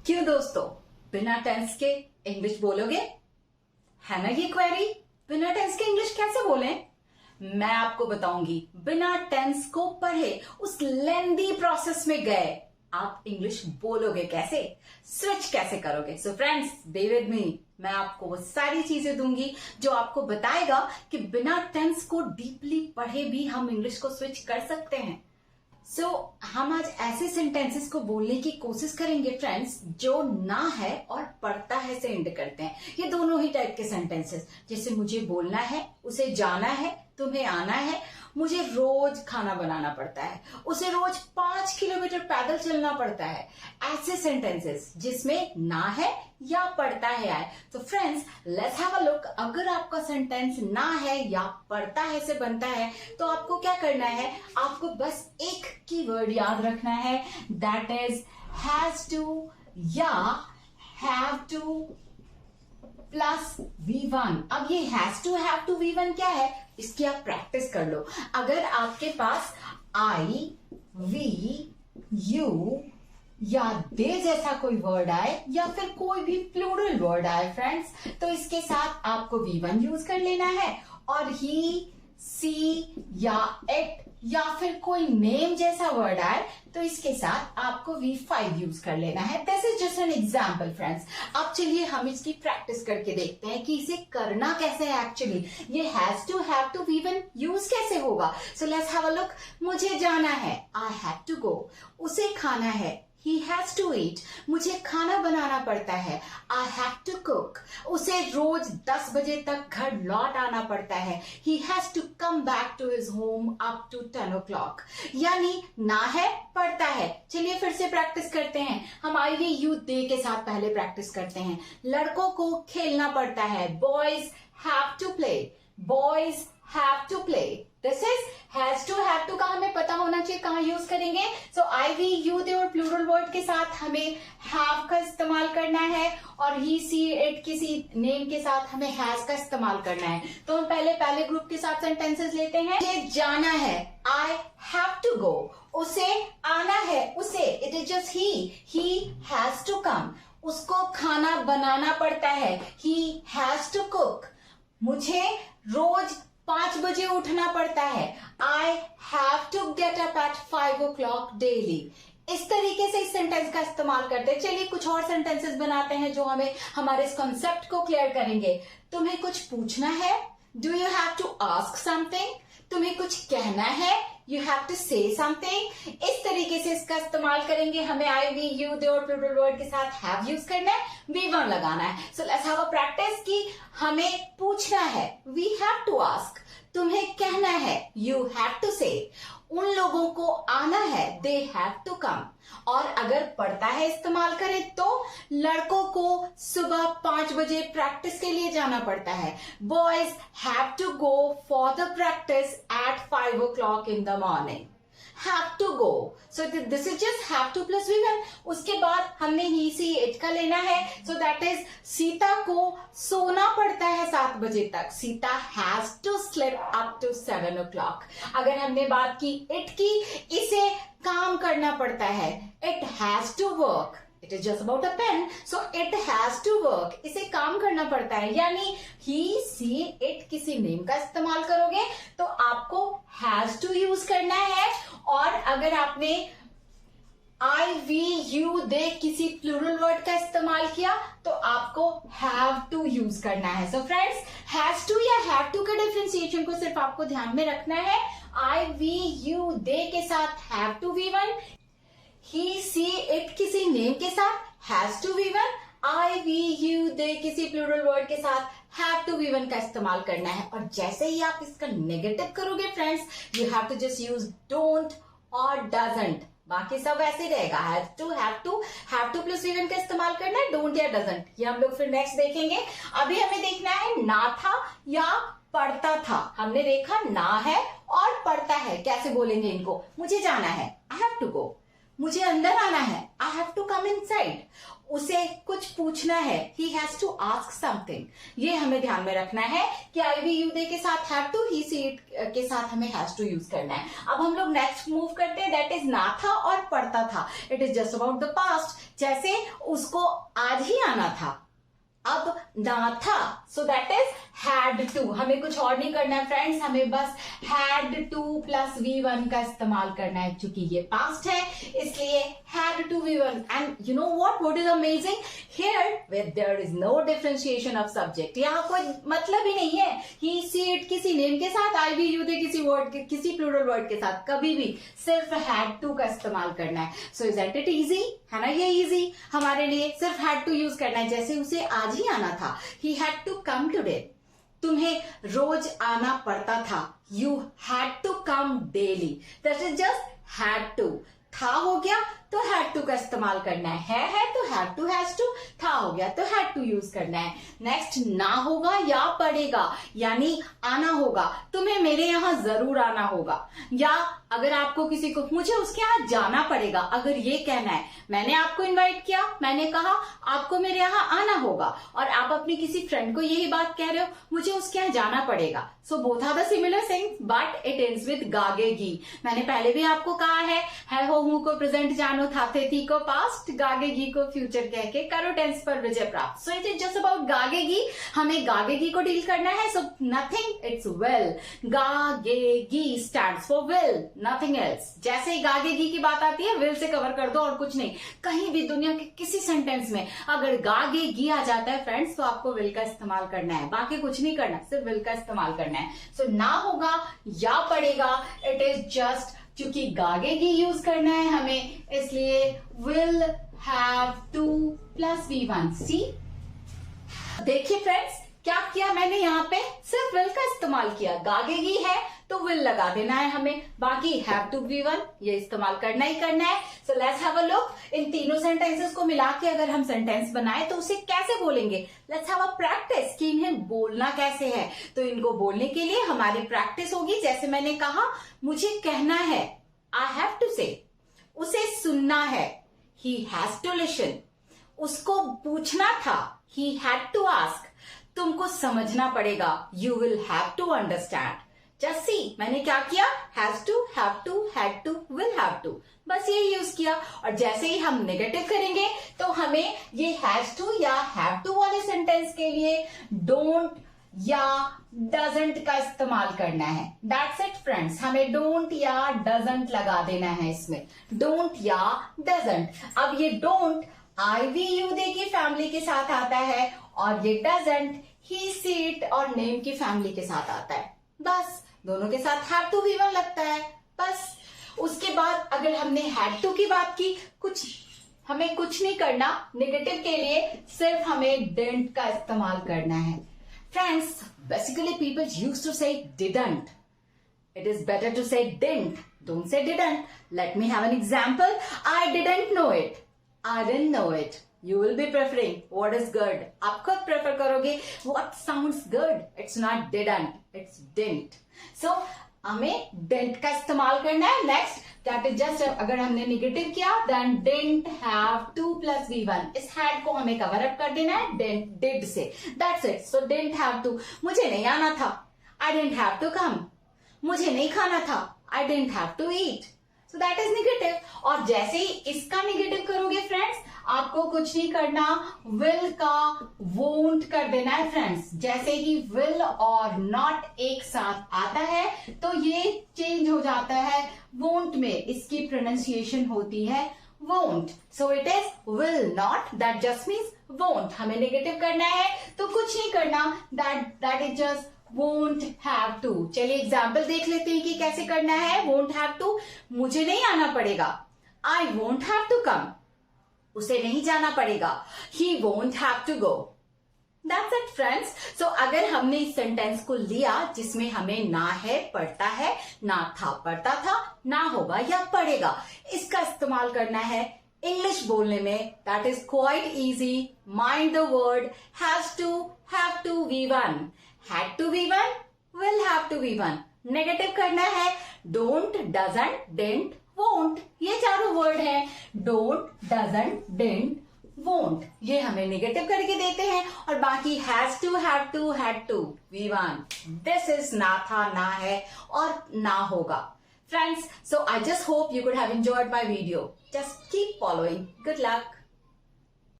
क्यों दोस्तों, बिना टेंस के इंग्लिश बोलोगे? है ना ये क्वेरी, बिना टेंस के इंग्लिश कैसे बोलें? मैं आपको बताऊंगी। बिना टेंस को पढ़े उस लेंदी प्रोसेस में गए आप इंग्लिश बोलोगे कैसे, स्विच कैसे करोगे। So friends, be with me. मैं आपको वो सारी चीजें दूंगी जो आपको बताएगा कि बिना टेंस को डीपली पढ़े भी हम इंग्लिश को स्विच कर सकते हैं। हम आज ऐसे सेंटेंसेस को बोलने की कोशिश करेंगे फ्रेंड्स जो ना है और पढ़ता है से एंड करते हैं। ये दोनों ही टाइप के सेंटेंसेस, जैसे मुझे बोलना है, उसे जाना है, तुम्हें आना है, मुझे रोज खाना बनाना पड़ता है, उसे रोज 5 किलोमीटर पैदल चलना पड़ता है। ऐसे सेंटेंसेस जिसमें ना है या पढ़ता है आए। तो friends, let's have a look. अगर आपका सेंटेंस ना है या पढ़ता है से बनता है तो आपको क्या करना है? आपको बस एक कीवर्ड याद रखना है, दैट इज हैज टू या हैव टू प्लस V1। अब ये हैज टू V1 क्या है, इसकी आप प्रैक्टिस कर लो। अगर आपके पास आई, वी, यू या दे जैसा कोई वर्ड आए या फिर कोई भी प्लूरल वर्ड आए फ्रेंड्स, तो इसके साथ आपको V1 यूज कर लेना है। और ही, सी या इट या फिर कोई नेम जैसा वर्ड आए तो इसके साथ आपको V5 यूज कर लेना है। This is just an example friends. अब चलिए हम इसकी प्रैक्टिस करके देखते हैं कि इसे करना कैसे है। एक्चुअली ये has to, have to, V1 use कैसे होगा। So let's have a look. मुझे जाना है, आई हैव टू गो। उसे खाना है, He has to eat। मुझे खाना बनाना पड़ता है, I have to cook। उसे रोज 10 बजे तक घर लौट आना पड़ता है, He has to come back to his home up to 10 o'clock। यानी ना है, पढ़ता है। चलिए फिर से प्रैक्टिस करते हैं। हम आई वी यू दे के साथ पहले प्रैक्टिस करते हैं। लड़कों को खेलना पड़ता है, Boys have to play। Boys have to play। This is has to, have to का हमें पता होना चाहिए कहाँ यूज करेंगे। सो आई वी यू दे और प्लूरल वर्ड के साथ हमें हैव का इस्तेमाल करना है और ही, सी, इट किसी नेम के साथ हमें हैज का इस्तेमाल करना है। तो हम पहले ग्रुप के साथ सेंटेंसेस लेते हैं। मुझे जाना है, आई हैव टू गो। उसे आना है, उसे, it is just he has to come. उसको खाना बनाना पड़ता है, ही हैज टू कुक। मुझे रोज 5 बजे उठना पड़ता है, I have to get up at 5 o'clock daily. इस तरीके से इस सेंटेंस का इस्तेमाल करते हैं। चलिए कुछ और सेंटेंसेस बनाते हैं जो हमें हमारे इस कॉन्सेप्ट को क्लियर करेंगे। तुम्हें कुछ पूछना है, do you have to ask something. तुम्हें कुछ कहना है, you have to say something. इस तरीके से इसका इस्तेमाल करेंगे। हमें आई वी यू दे और प्लूरल वर्ड के साथ हैव यूज करना है, V1 लगाना है। So let's have a practice की हमें पूछना है, वी हैव टू आस्क। तुम्हें कहना है, यू हैव टू से। उन लोगों को आना है, दे हैव टू कम। और अगर पढ़ता है इस्तेमाल करें तो लड़कों को सुबह 5 बजे प्रैक्टिस के लिए जाना पड़ता है, boys have to go for the practice at 5 o'clock in the morning। have to go। So this is just have to plus V1। उसके बाद हमने ही, सी, इट का लेना है। So that is सीता को सोना पड़ता है 7 बजे तक, Sita has to sleep up to 7 o'clock। अगर हमने बात की इट की, इसे काम करना पड़ता है, it has to work। It is just about a pen, so it has to work। इसे काम करना पड़ता है। यानी he, she, it किसी नेम का इस्तेमाल करोगे तो आपको has to यूज करना है। और अगर आपने I, we, you, they किसी प्लूरल वर्ड का इस्तेमाल किया तो आपको have to यूज करना है। So friends, has to या have to का डिफरेंशिएशन को सिर्फ आपको ध्यान में रखना है। I, we, you, they के साथ have to V1, he, she, it किसी नेम के साथ has to V1, I, we, you, they किसी प्लूरल वर्ड के साथ हैव टू V1 का इस्तेमाल करना है। और जैसे ही आप इसका नेगेटिव करोगे friends, you have to just use don't और डजंट। बाकी सब ऐसे रहेगा, हैव टू प्लस V1 का इस्तेमाल करना है, डोंट या डजंट। ये हम लोग फिर नेक्स्ट देखेंगे। अभी हमें देखना है ना था या पढ़ता था। हमने देखा ना है और पढ़ता है, कैसे बोलेंगे इनको। मुझे जाना है, आई हैव टू गो। मुझे अंदर आना है, I have to come inside. उसे कुछ पूछना है, he has to ask something. ये हमें ध्यान में रखना है कि आई वी यू दे के साथ have to, he she it के साथ हमें हैज टू यूज करना है। अब हम लोग नेक्स्ट मूव करते हैं, दैट इज ना था और पढ़ता था। It is just about the past, जैसे उसको आज ही आना था, अब ना था, so that is had to. हमें कुछ और नहीं करना है फ्रेंड्स, हमें बस हैड टू प्लस V1 का इस्तेमाल करना है। क्योंकि ये पास्ट है इसलिए had to V1। And you know what is amazing here, where there is no differentiation of subject. यहाँ कोई मतलब ही नहीं है ही सी इट किसी नेम के साथ, आई वी यू दे किसी वर्ड के, किसी प्लूरल वर्ड के साथ, कभी भी सिर्फ हैड टू का इस्तेमाल करना है। सो इज इट इजी, है ना? ये इजी हमारे लिए, सिर्फ हैड टू यूज करना है। जैसे उसे आज ही आना था, he had to come today. तुम्हें रोज आना पड़ता था, you had to come daily. That is just had to. था हो गया तो हैड टू का इस्तेमाल करना है तो हैड टू हैज टू, था हो गया तो हैड टू यूज करना है। नेक्स्ट ना होगा या पड़ेगा, यानी आना होगा, तुम्हें मेरे यहां जरूर आना होगा। या अगर आपको किसी को मुझे उसके यहां जाना पड़ेगा, अगर ये कहना है मैंने आपको इनवाइट किया, मैंने कहा आपको मेरे यहां आना होगा, और आप अपनी किसी फ्रेंड को यही बात कह रहे हो मुझे उसके यहां जाना पड़ेगा। So both are the similar things but it ends with गागेगी। मैंने पहले भी आपको कहा है हो हूं को प्रेजेंट जानो, था थे थी को पास्ट, गागेगी को फ्यूचर कह के करो टेंस पर विजय प्राप्त। So it is just about गागेगी, हमें गागेगी को डील करना है। So nothing, it's will. गागेगी stands for will, nothing else. जैसे ही गागेगी की बात आती है विल से कवर कर दो और कुछ नहीं। कहीं भी दुनिया के किसी सेंटेंस में अगर गागेगी आ जाता है फ्रेंड्स तो आपको विल का इस्तेमाल करना है, बाकी कुछ नहीं करना, सिर्फ विल का इस्तेमाल करना है। सो ना होगा या पड़ेगा, इट इज जस्ट, क्योंकि गागेगी यूज करना है हमें इसलिए will have two plus V1। सी देखिए फ्रेंड्स क्या किया मैंने, यहाँ पे सिर्फ विल का इस्तेमाल किया। गागेगी है तो विल लगा देना है हमें, बाकी हैव टू V1 ये इस्तेमाल करना ही करना है। So let's have a look, इन तीनों सेंटेंसेस को मिला के अगर हम सेंटेंस बनाए तो उसे कैसे बोलेंगे। लेट्स हैव अ प्रैक्टिस कि इन्हें बोलना कैसे है। तो इनको बोलने के लिए हमारी प्रैक्टिस होगी, जैसे मैंने कहा मुझे कहना है आई हैव टू से, उसे सुनना है ही हैज टू लिसन, उसको पूछना था ही हैड टू आस्क, तुमको समझना पड़ेगा you will have to understand. Just see मैंने क्या किया, has to, have to, had to, will have to, बस ये यूज किया। और जैसे ही हम नेगेटिव करेंगे तो हमें ये हैज टू या हैव टू वाले सेंटेंस के लिए डोंट या डजंट का इस्तेमाल करना है। दैट्स इट फ्रेंड्स, हमें डोंट या डजंट लगा देना है इसमें, डोंट या डजंट। अब ये don't I we you they की फैमिली के साथ आता है और ये डजंट ही सी इट और नेम की फैमिली के साथ आता है। बस दोनों के साथ हैव टू V1 लगता है बस। उसके बाद अगर हमने हैड टू की बात की, हमें कुछ नहीं करना नेगेटिव के लिए, सिर्फ हमें डिडंट का इस्तेमाल करना है। Friends, basically people used to say didn't. It is better to say didn't. Don't say didn't. Let me have an example. I didn't know it. I didn't know it. You will be preferring what is good. आप खुद prefer करोगे what sounds good. It's not didn't. It's didn't. So हमें didn't का इस्तेमाल करना है। Next, that is just अगर हमने नेगेटिव किया then didn't have to plus V1, इस had को हमें कवर अप कर देना है did से। That's it. So didn't have to, मुझे नहीं आना था, I didn't have to come, मुझे नहीं खाना था, I didn't have to eat. So that is negative. और जैसे ही इसका नेगेटिव करोगे फ्रेंड्स आपको कुछ नहीं करना, विल का वोंट कर देना है फ्रेंड्स। जैसे ही विल और नॉट एक साथ आता है तो ये चेंज हो जाता है वोंट में, इसकी प्रोनाउंसिएशन होती है won't. So it is will not, that just means won't. हमें नेगेटिव करना है तो कुछ नहीं करना, that is just won't have to। चलिए एग्जाम्पल देख लेते हैं कि कैसे करना है। won't have to, मुझे नहीं आना पड़ेगा, I won't have to come, उसे नहीं जाना पड़ेगा, he won't have to go। That's it friends। So अगर हमने इस सेंटेंस को लिया जिसमें हमें ना है पढ़ता है, ना था पढ़ता था, ना होगा या पढ़ेगा, इसका इस्तेमाल करना है इंग्लिश बोलने में। That is quite easy. Mind the word has to, have to V1, had to V1, will have to V1। Negative करना है डोंट, डजंट, डिडंट, won't, ये चारों वर्ड हैं. don't, doesn't, didn't, won't, ये हमें नेगेटिव करके देते हैं. और बाकी has to, have to, had to, we want. This is ना था, ना है और ना होगा. Friends, so I just hope you could have enjoyed my video. Just keep following. Good luck.